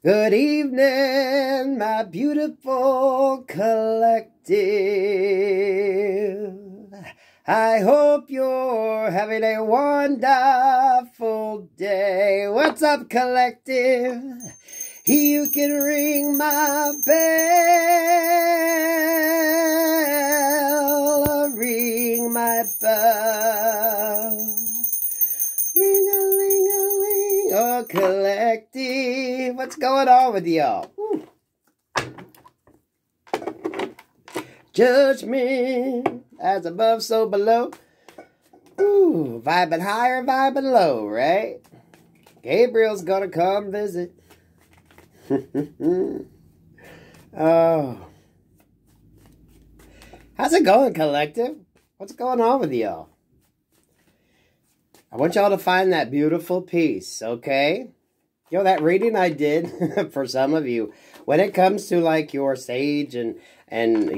Good evening, my beautiful collective. I hope you're having a wonderful day. What's up, collective? You can ring my bell, ring my bell. Ring-a-ling-a-ling, oh, collective. What's going on with y'all? Judgment, as above, so below. Ooh, vibing higher, vibing low, right? Gabriel's gonna come visit. Oh. How's it going, collective? What's going on with y'all? I want y'all to find that beautiful peace, okay? Yo, that reading I did for some of you, when it comes to like your sage and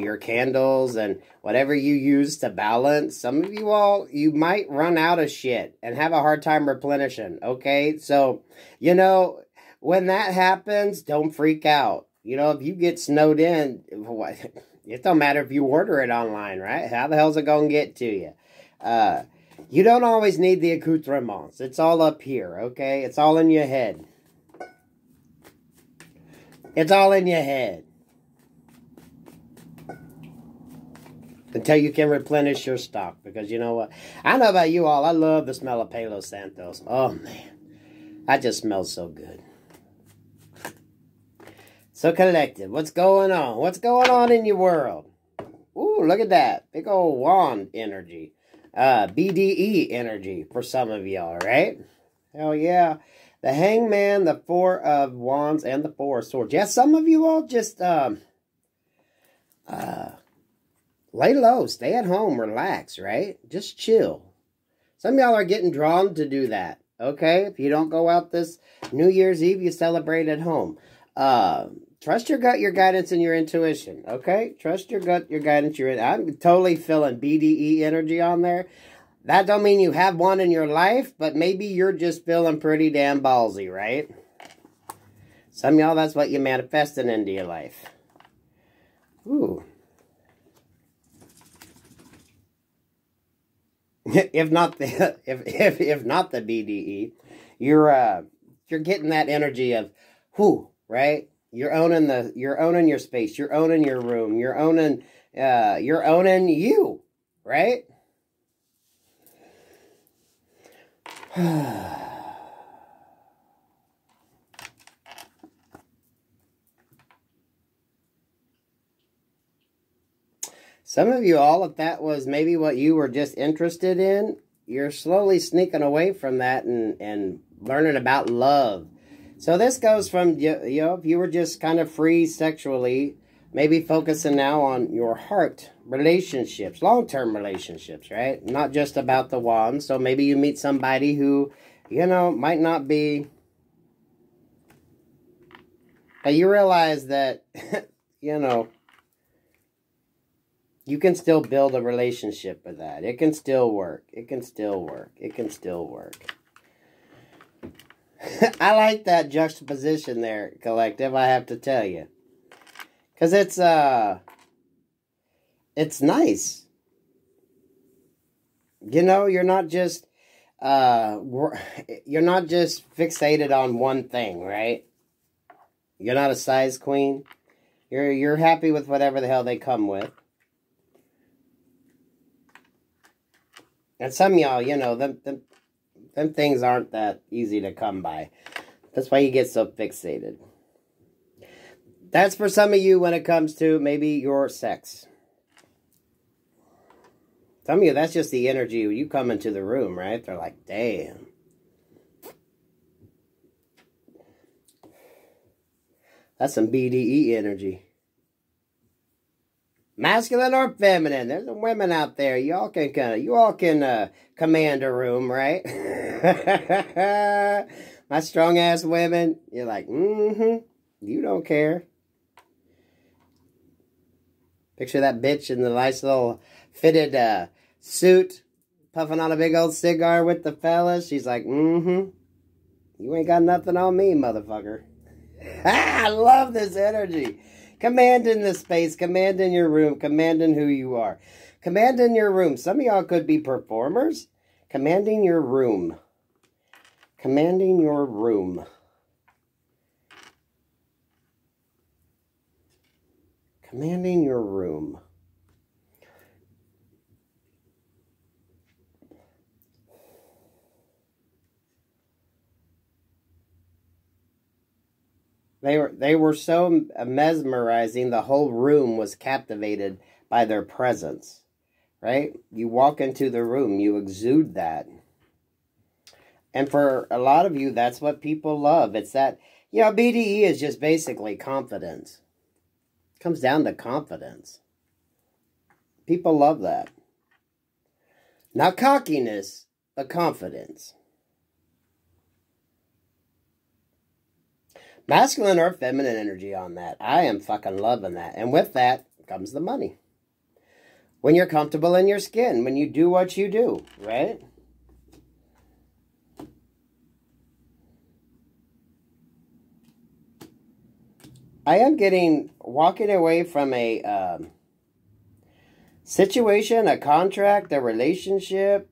your candles and whatever you use to balance, some of you all, you might run out of shit and have a hard time replenishing, okay? So, you know, when that happens, don't freak out. You know, if you get snowed in, it don't matter if you order it online, right? How the hell's it going to get to you? You don't always need the accoutrements. It's all up here, okay? It's all in your head. It's all in your head. Until you can replenish your stock. Because you know what? I know about you all. I love the smell of Palo Santos. Oh, man. That just smells so good. So, collective, what's going on? What's going on in your world? Ooh, look at that. Big old wand energy. BDE energy for some of y'all, right? Hell yeah. The Hangman, the Four of Wands, and the Four of Swords. Yeah, some of you all just lay low, stay at home, relax, right? Just chill. Some of y'all are getting drawn to do that, okay? If you don't go out this New Year's Eve, you celebrate at home. Trust your gut, your guidance, and your intuition, okay? Trust your gut, your guidance, I'm totally feeling BDE energy on there. That don't mean you have one in your life, but maybe you're just feeling pretty damn ballsy, right? Some of y'all, that's what you're manifesting into your life. Ooh. If not the if not the BDE, you're getting that energy of whoo, right? You're owning your space, you're owning your room, you're owning you, right? Some of you all, if that was maybe what you were just interested in, you're slowly sneaking away from that and learning about love. So this goes from, you know, if you were just kind of free sexually, maybe focusing now on your heart, relationships, long-term relationships, right? Not just about the wand. So maybe you meet somebody who, you know, might not be, but you realize that, you know, you can still build a relationship with that. It can still work. It can still work. It can still work. I like that juxtaposition there, collective, I have to tell you. Because it's nice. You know, you're not just fixated on one thing, right? You're not a size queen. You're happy with whatever the hell they come with. And some of y'all, you know, them things aren't that easy to come by. That's why you get so fixated. That's for some of you when it comes to maybe your sex. Some of you, that's just the energy when you come into the room, right? They're like, damn. That's some BDE energy. Masculine or feminine. There's some women out there. You all can command a room, right? My strong ass women. You're like, you don't care. Picture that bitch in the nice little fitted suit, puffing on a big old cigar with the fellas. She's like, you ain't got nothing on me, motherfucker. I love this energy. Commanding the space, commanding your room, commanding who you are. Commanding your room. Some of y'all could be performers. Commanding your room. Commanding your room. Commanding your room. They were so mesmerizing, the whole room was captivated by their presence, right? You walk into the room, you exude that. And for a lot of you, that's what people love. It's that, you know, BDE is just basically confidence. It comes down to confidence. People love that. Not cockiness, but confidence. Masculine or feminine energy on that. I am fucking loving that. And with that comes the money. When you're comfortable in your skin, when you do what you do, right? I am walking away from a situation, a contract, a relationship.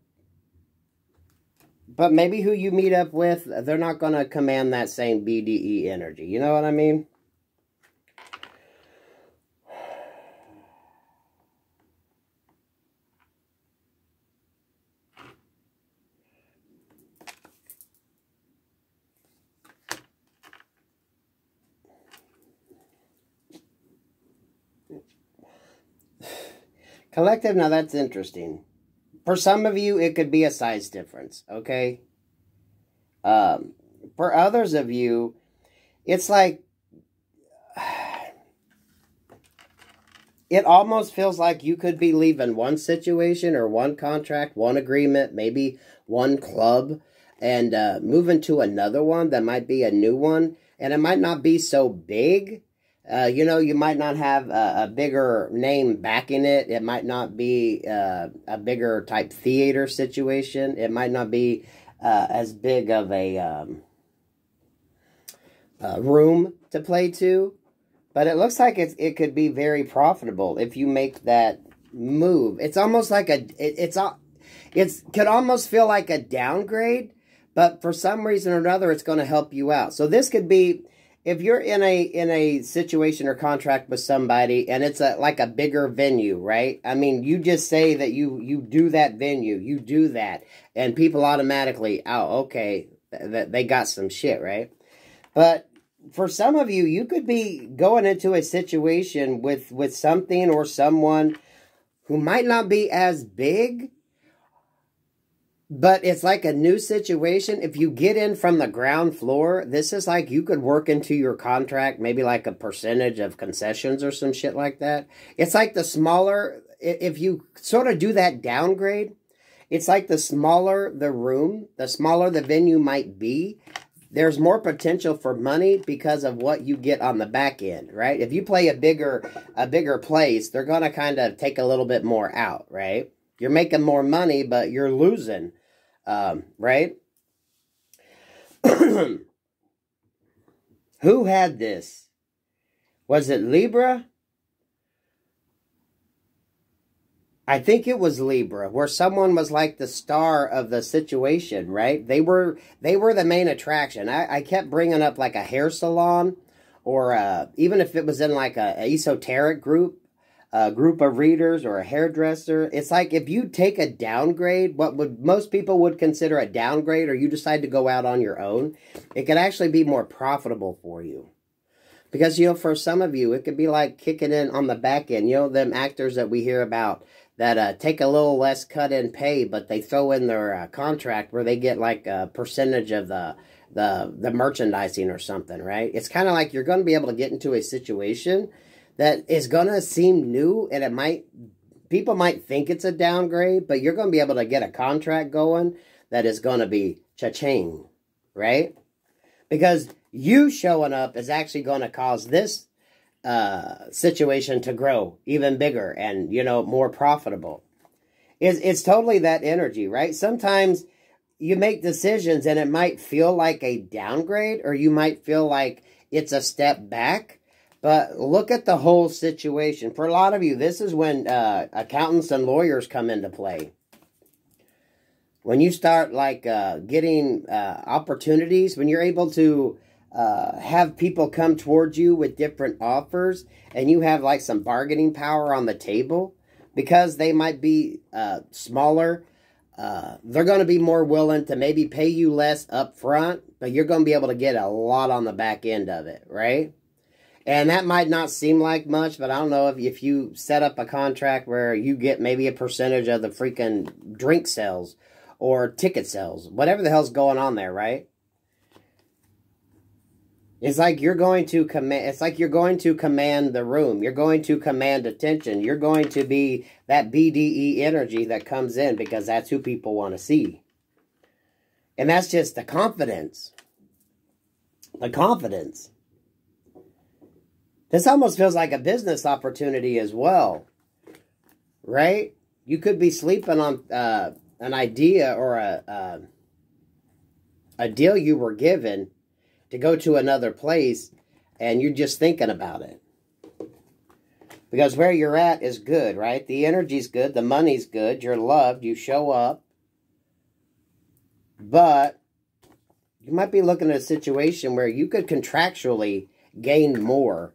But maybe who you meet up with, they're not going to command that same BDE energy. You know what I mean? Collective, now that's interesting. For some of you, it could be a size difference, okay? For others of you, it's like, it almost feels like you could be leaving one situation or one contract, one agreement, maybe one club, and moving to another one that might be a new one, and it might not be so big. You know, you might not have a bigger name backing it. It might not be a bigger type theater situation. It might not be as big of a room to play to. But it looks like it could be very profitable if you make that move. It's almost like it could almost feel like a downgrade, but for some reason or another, it's going to help you out. So this could be, if you're in a situation or contract with somebody and it's like a bigger venue, right? I mean, you just say that you do that venue, you do that, and people automatically, oh, okay, they got some shit, right? But for some of you, you could be going into a situation with something or someone who might not be as big, but it's like a new situation. If you get in from the ground floor, this is like you could work into your contract, maybe like a percentage of concessions or some shit like that. It's like the smaller, if you sort of do that downgrade, it's like the smaller the room, the smaller the venue might be, there's more potential for money because of what you get on the back end, right? If you play a bigger place, they're going to kind of take a little bit more out, right? You're making more money, but you're losing, right? Who had this? Was it Libra? I think it was Libra, where someone was like the star of the situation, right? They were the main attraction. I kept bringing up like a hair salon, or even if it was in like a esoteric group of readers or a hairdresser. It's like if you take a downgrade, what most people would consider a downgrade, or you decide to go out on your own, it could actually be more profitable for you. Because, you know, for some of you, it could be like kicking in on the back end. You know, them actors that we hear about that take a little less cut in pay, but they throw in their contract where they get like a percentage of the merchandising or something, right? It's kind of like you're going to be able to get into a situation that is going to seem new, and people might think it's a downgrade, but you're going to be able to get a contract going that is going to be cha-ching, right? Because you showing up is actually going to cause this situation to grow even bigger and, you know, more profitable. It's totally that energy, right? Sometimes you make decisions and it might feel like a downgrade, or you might feel like it's a step back. But look at the whole situation. For a lot of you, this is when accountants and lawyers come into play. When you start like getting opportunities, when you're able to have people come towards you with different offers, and you have like some bargaining power on the table, because they might be smaller, they're going to be more willing to maybe pay you less up front, but you're going to be able to get a lot on the back end of it, right? And that might not seem like much, but I don't know if you set up a contract where you get maybe a percentage of the freaking drink sales or ticket sales, whatever the hell's going on there, right? It's like you're going to command. It's like you're going to command the room. You're going to command attention. You're going to be that BDE energy that comes in, because that's who people want to see. And that's just the confidence. The confidence. This almost feels like a business opportunity as well, right? You could be sleeping on an idea or a deal you were given to go to another place, and you're just thinking about it. Because where you're at is good, right? The energy's good, the money's good, you're loved, you show up. But you might be looking at a situation where you could contractually gain more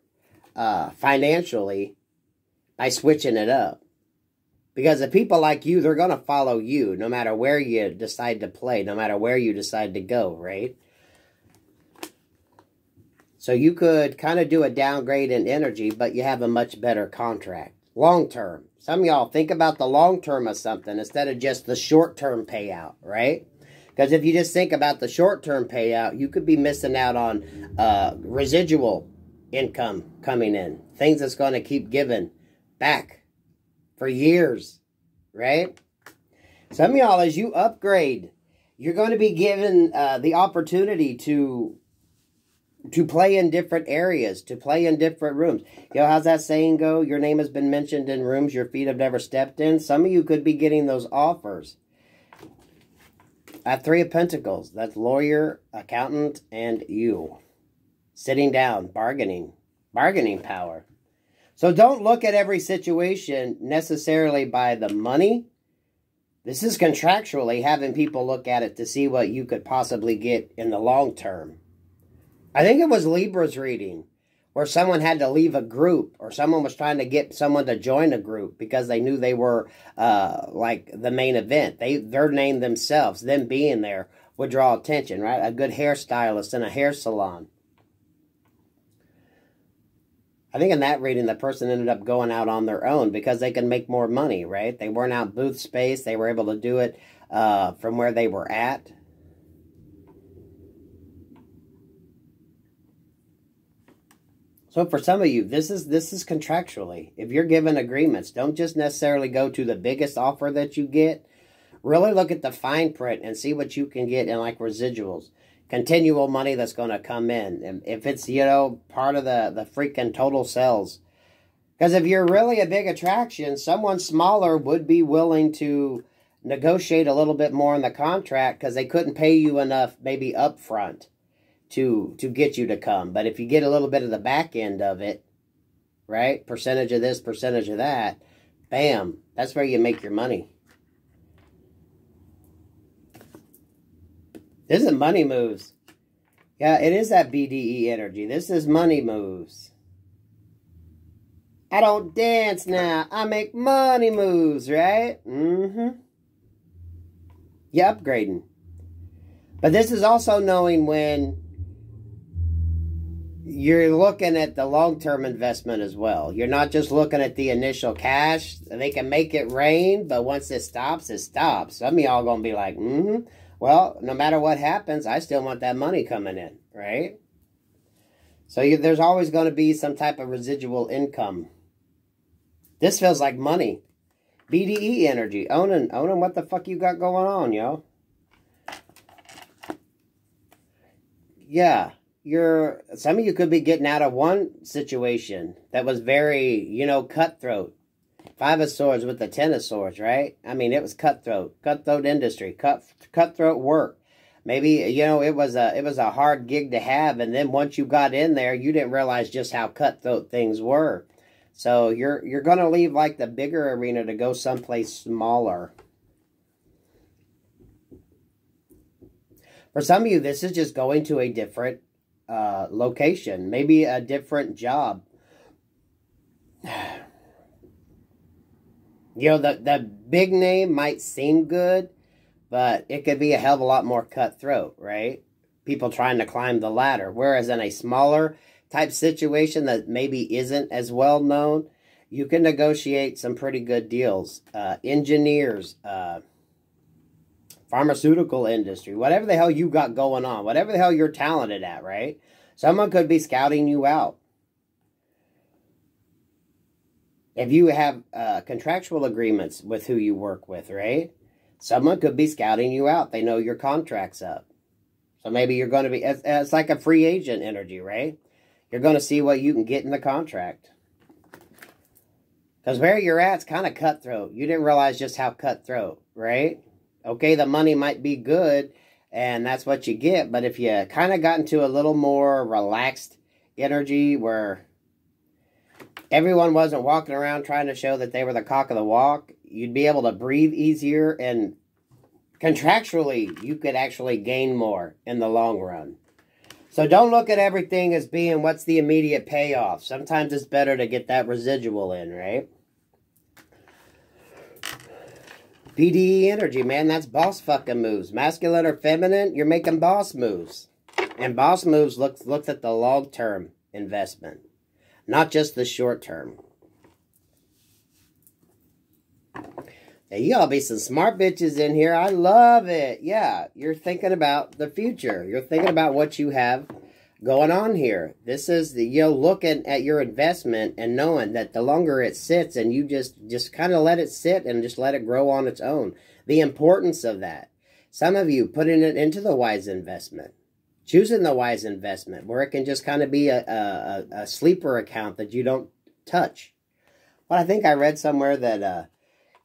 financially by switching it up. Because the people like you, they're going to follow you no matter where you decide to play, no matter where you decide to go, right? So you could kind of do a downgrade in energy, but you have a much better contract. Long term. Some of y'all think about the long term of something instead of just the short term payout, right? Because if you just think about the short term payout, you could be missing out on residual income coming in. Things that's going to keep giving back for years, right? Some of y'all, as you upgrade, you're going to be given the opportunity to play in different areas, to play in different rooms. Yo, how's that saying go? Your name has been mentioned in rooms your feet have never stepped in. Some of you could be getting those offers. At Three of Pentacles, that's lawyer, accountant, and you. Sitting down, bargaining power. So don't look at every situation necessarily by the money. This is contractually having people look at it to see what you could possibly get in the long term. I think it was Libra's reading where someone had to leave a group, or someone was trying to get someone to join a group because they knew they were like the main event. Their name themselves, them being there, would draw attention, right? A good hairstylist in a hair salon. I think in that reading, the person ended up going out on their own because they could make more money, right? They weren't out booth space. They were able to do it from where they were at. So for some of you, this is contractually. If you're given agreements, don't just necessarily go to the biggest offer that you get. Really look at the fine print and see what you can get in like residuals. Continual money that's going to come in. And if it's, you know, part of the freaking total sales. Because if you're really a big attraction, someone smaller would be willing to negotiate a little bit more in the contract because they couldn't pay you enough maybe up front to get you to come. But if you get a little bit of the back end of it, right? Percentage of this, percentage of that, bam, that's where you make your money. This is money moves. Yeah, it is that BDE energy. This is money moves. I don't dance now. I make money moves, right? Mm-hmm. You're upgrading. But this is also knowing when you're looking at the long-term investment as well. You're not just looking at the initial cash. They can make it rain, but once it stops, it stops. Some of y'all going to be like, well, no matter what happens, I still want that money coming in, right? So there's always going to be some type of residual income. This feels like money. BDE energy. Owning what the fuck you got going on, yo. Yeah. Some of you could be getting out of one situation that was very, you know, cutthroat. Five of Swords with the Ten of Swords, right? I mean, it was cutthroat industry, cutthroat work. Maybe, you know, it was a hard gig to have, and then once you got in there, you didn't realize just how cutthroat things were. So you're going to leave like the bigger arena to go someplace smaller. For some of you, this is just going to a different location, maybe a different job. You know, the big name might seem good, but it could be a hell of a lot more cutthroat, right? People trying to climb the ladder. Whereas in a smaller type situation that maybe isn't as well known, you can negotiate some pretty good deals. Engineers, pharmaceutical industry, whatever the hell you got going on, whatever the hell you're talented at, right? Someone could be scouting you out. If you have contractual agreements with who you work with, right? Someone could be scouting you out. They know your contract's up. So maybe you're going to be, it's like a free agent energy, right? You're going to see what you can get in the contract. Because where you're at's kind of cutthroat. You didn't realize just how cutthroat, right? Okay, the money might be good, and that's what you get. But if you kind of got into a little more relaxed energy where everyone wasn't walking around trying to show that they were the cock of the walk, you'd be able to breathe easier, and contractually, you could actually gain more in the long run. So don't look at everything as being what's the immediate payoff. Sometimes it's better to get that residual in, right? BDE energy, man, that's boss fucking moves. Masculine or feminine, you're making boss moves. And boss moves looks at the long-term investment, not just the short-term. Now, you all be some smart bitches in here. I love it. Yeah, you're thinking about the future. You're thinking about what you have going on here. This is the, you know, looking at your investment and knowing that the longer it sits and you just kind of let it sit and just let it grow on its own. The importance of that. Some of you putting it into the wise investment. Choosing the wise investment where it can just kind of be a sleeper account that you don't touch. Well, I think I read somewhere that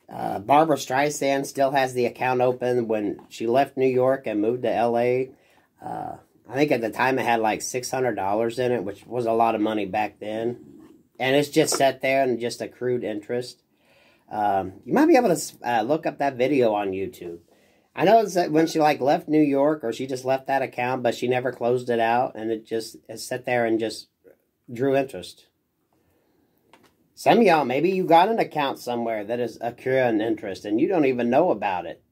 Barbara Streisand still has the account open when she left New York and moved to L.A. I think at the time it had like $600 in it, which was a lot of money back then. And it's just sat there and just accrued interest. You might be able to look up that video on YouTube. I know it's that when she like left New York, or she just left that account, but she never closed it out. And it sat there and just drew interest. Some of y'all, maybe you got an account somewhere that is accruing interest and you don't even know about it.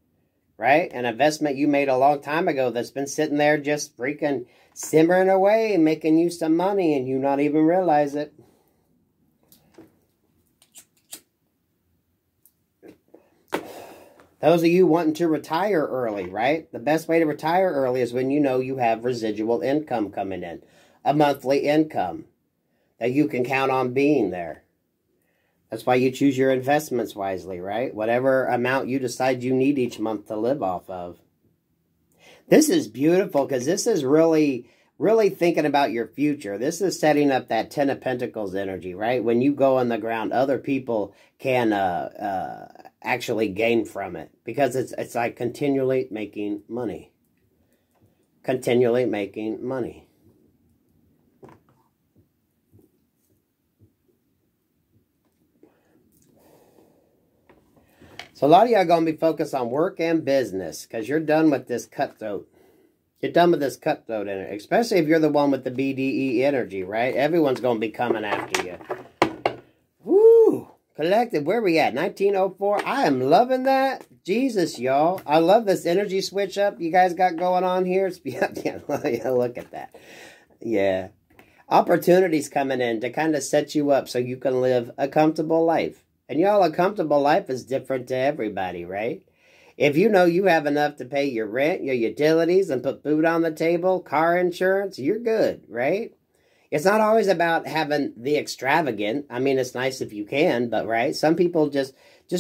Right? An investment you made a long time ago that's been sitting there just freaking simmering away and making you some money and you not even realize it. Those of you wanting to retire early, right? The best way to retire early is when you know you have residual income coming in. A monthly income that you can count on being there. That's why you choose your investments wisely, right? Whatever amount you decide you need each month to live off of. This is beautiful because this is really thinking about your future. This is setting up that Ten of Pentacles energy, right? When you go on the ground, other people can actually gain from it because it's like continually making money. Continually making money. So a lot of y'all are going to be focused on work and business because you're done with this cutthroat. You're done with this cutthroat energy, especially if you're the one with the BDE energy, right? Everyone's going to be coming after you. Woo! Collective, where we at? 1904? I am loving that. Jesus, y'all. I love this energy switch up you guys got going on here. Yeah, look at that. Yeah. Opportunities coming in to kind of set you up so you can live a comfortable life. And y'all, a comfortable life is different to everybody, right? If you know you have enough to pay your rent, your utilities, and put food on the table, car insurance, you're good, right? It's not always about having the extravagant. I mean, it's nice if you can, but right? Some people just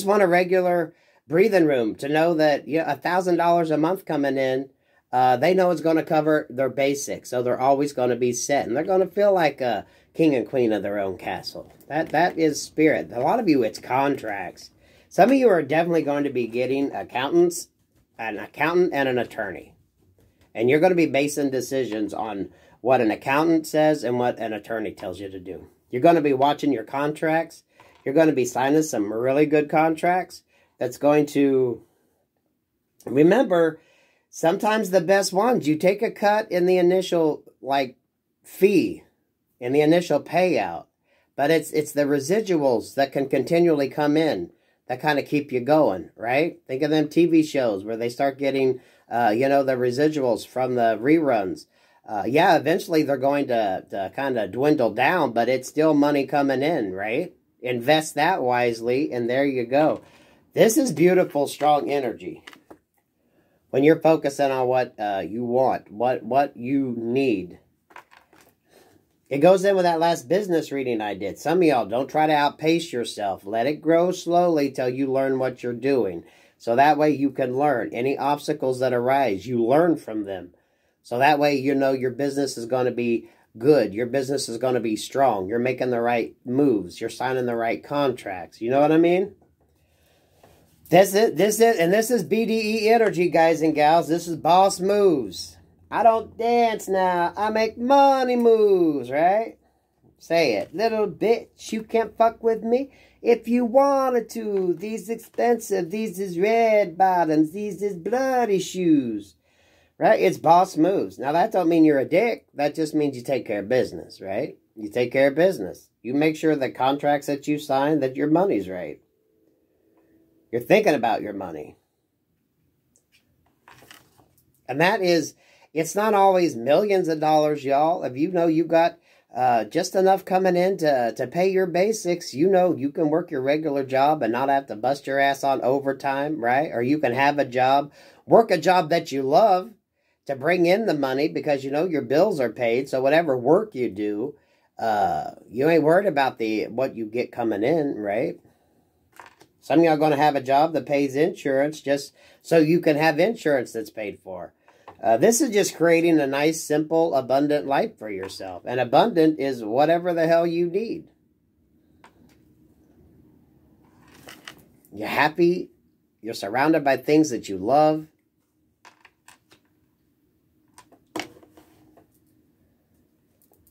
want a regular breathing room to know that, you know, $1,000 a month coming in, they know it's going to cover their basics. So they're always going to be set. And they're going to feel like a king and queen of their own castle. That is spirit. A lot of you, it's contracts. Some of you are definitely going to be getting accountants, an accountant and an attorney. And you're going to be basing decisions on what an accountant says and what an attorney tells you to do. You're going to be watching your contracts. You're going to be signing some really good contracts that's going to... Remember, sometimes the best ones, you take a cut in the initial, like, fee, in the initial payout. But it's the residuals that can continually come in that kind of keep you going, right? Think of them TV shows where they start getting, you know, the residuals from the reruns. Yeah, eventually they're going to kind of dwindle down, but it's still money coming in, right? Invest that wisely, and there you go. This is beautiful, strong energy. When you're focusing on what you want, what you need. It goes in with that last business reading I did. Some of y'all, don't try to outpace yourself. Let it grow slowly till you learn what you're doing. So that way you can learn. Any obstacles that arise, you learn from them. So that way you know your business is going to be good. Your business is going to be strong. You're making the right moves. You're signing the right contracts. You know what I mean? This is BDE energy, guys and gals. This is boss moves. I don't dance now. I make money moves, right? Say it. Little bitch, you can't fuck with me if you wanted to. These expensive. These is red bottoms. These is bloody shoes. Right? It's boss moves. Now, that don't mean you're a dick. That just means you take care of business, right? You take care of business. You make sure the contracts that you sign, that your money's right. You're thinking about your money. And that is, it's not always millions of dollars, y'all. If you know you got just enough coming in to pay your basics, you know you can work your regular job and not have to bust your ass on overtime, right? Or you can have a job, work a job that you love to bring in the money because you know your bills are paid. So whatever work you do, you ain't worried about what you get coming in, right? Some of y'all are going to have a job that pays insurance just so you can have insurance that's paid for. This is just creating a nice, simple, abundant life for yourself. And abundant is whatever the hell you need. You're happy. You're surrounded by things that you love.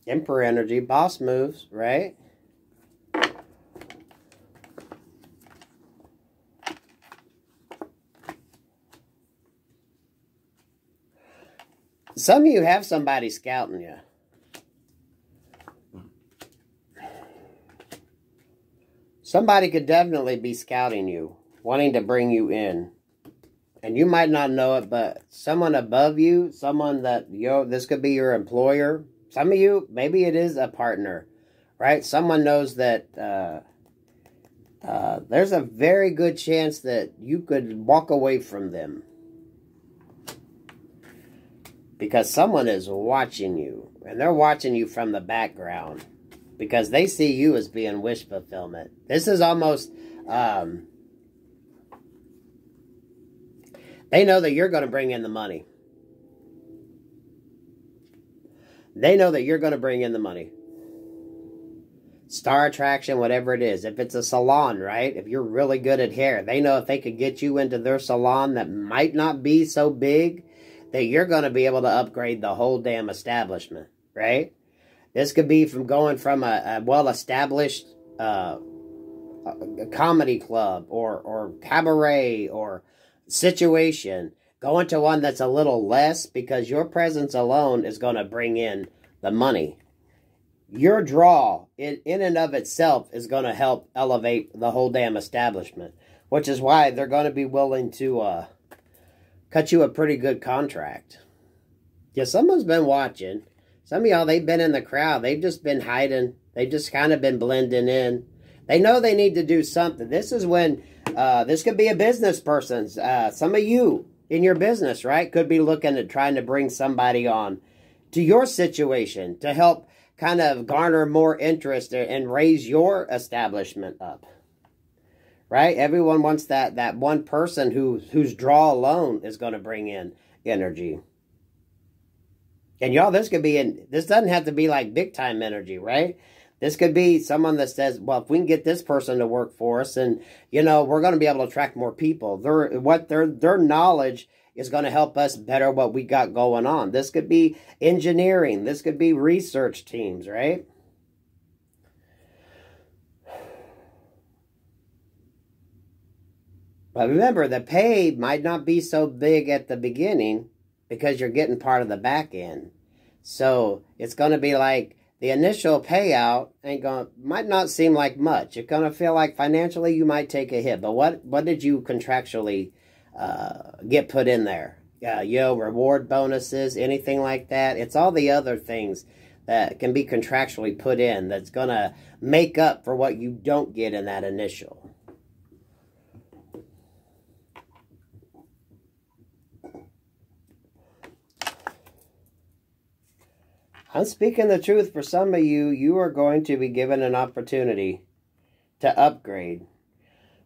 Emperor energy, boss moves, right? Some of you have somebody scouting you. Somebody could definitely be scouting you, wanting to bring you in. And you might not know it, but someone above you, someone that, this could be your employer. Some of you, maybe it is a partner, right? Someone knows that there's a very good chance that you could walk away from them. Because someone is watching you. And they're watching you from the background. Because they see you as being wish fulfillment. This is almost... they know that you're going to bring in the money. They know that you're going to bring in the money. Star attraction, whatever it is. If it's a salon, right? If you're really good at hair. They know if they could get you into their salon that might not be so big... that you're going to be able to upgrade the whole damn establishment, right? This could be from going from a well-established comedy club or cabaret or situation, going to one that's a little less because your presence alone is going to bring in the money. Your draw in and of itself is going to help elevate the whole damn establishment, which is why they're going to be willing to... cut you a pretty good contract. Yeah, someone's been watching. Some of y'all, they've been in the crowd. They've just been hiding. They've just kind of been blending in. They know they need to do something. This is when, this could be a business person. Some of you in your business, right, could be looking at trying to bring somebody on to your situation to help kind of garner more interest and raise your establishment up. Right? Everyone wants that one person whose draw alone is going to bring in energy. And y'all, this doesn't have to be like big time energy, right? This could be someone that says, well, if we can get this person to work for us, and, we're going to be able to attract more people. Their knowledge is going to help us better what we got going on. This could be engineering. This could be research teams, right? But remember, the pay might not be so big at the beginning because you're getting part of the back end. So it's going to be like the initial payout might not seem like much. It's going to feel like financially you might take a hit. But what did you contractually get put in there? Reward bonuses, anything like that. It's all the other things that can be contractually put in that's going to make up for what you don't get in that initial. I'm speaking the truth. For some of you, you are going to be given an opportunity to upgrade.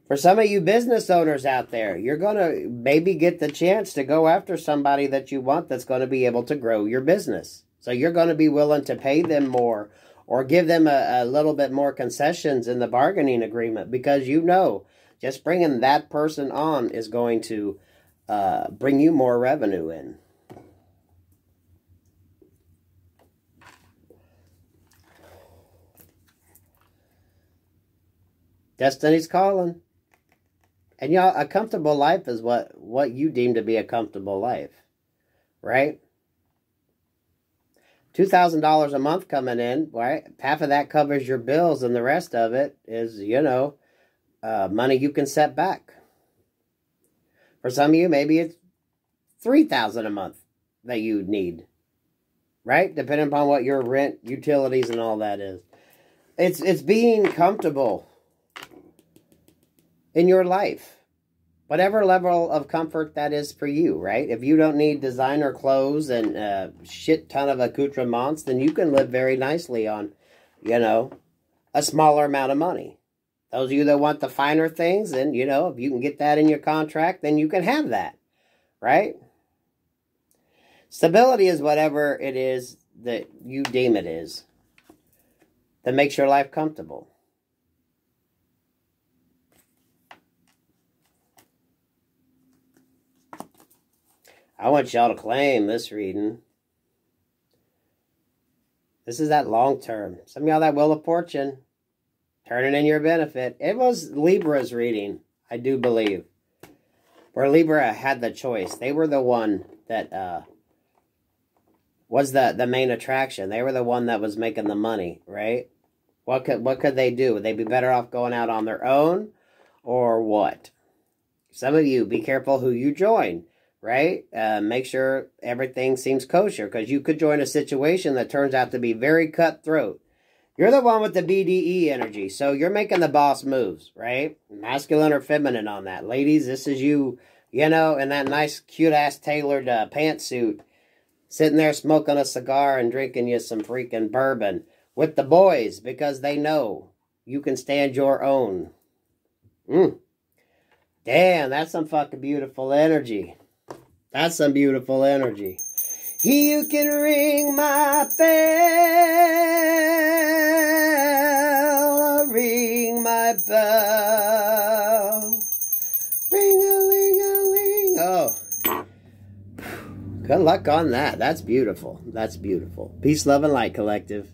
For some of you business owners out there, you're going to maybe get the chance to go after somebody that you want that's going to be able to grow your business. So you're going to be willing to pay them more or give them a little bit more concessions in the bargaining agreement because you know just bringing that person on is going to bring you more revenue in. Destiny's calling. And y'all, a comfortable life is what you deem to be a comfortable life. Right? $2,000 a month coming in, right? Half of that covers your bills and the rest of it is, money you can set back. For some of you, maybe it's $3,000 a month that you need. Right? Depending upon what your rent, utilities, and all that is. It's being comfortable in your life, whatever level of comfort that is for you, right? If you don't need designer clothes and a shit ton of accoutrements, then you can live very nicely on, a smaller amount of money. Those of you that want the finer things, then, if you can get that in your contract, then you can have that, right? Stability is whatever it is that you deem it is that makes your life comfortable. I want y'all to claim this reading. This is that long term. Some of y'all that Wheel of Fortune, turning in your benefit. It was Libra's reading, I do believe. Where Libra had the choice. They were the one that was the main attraction. They were the one that was making the money, right? What could they do? Would they be better off going out on their own? Or what? Some of you, be careful who you join. Right? Make sure everything seems kosher because you could join a situation that turns out to be very cutthroat. You're the one with the BDE energy, so you're making the boss moves, right? Masculine or feminine on that. Ladies, this is you, in that nice, cute-ass tailored pantsuit, sitting there smoking a cigar and drinking you some freaking bourbon with the boys because they know you can stand your own. Damn, that's some fucking beautiful energy. That's some beautiful energy. You can ring my bell, ring my bell, ring-a-ling-a-ling. Oh, good luck on that. That's beautiful. That's beautiful. Peace, love, and light, collective.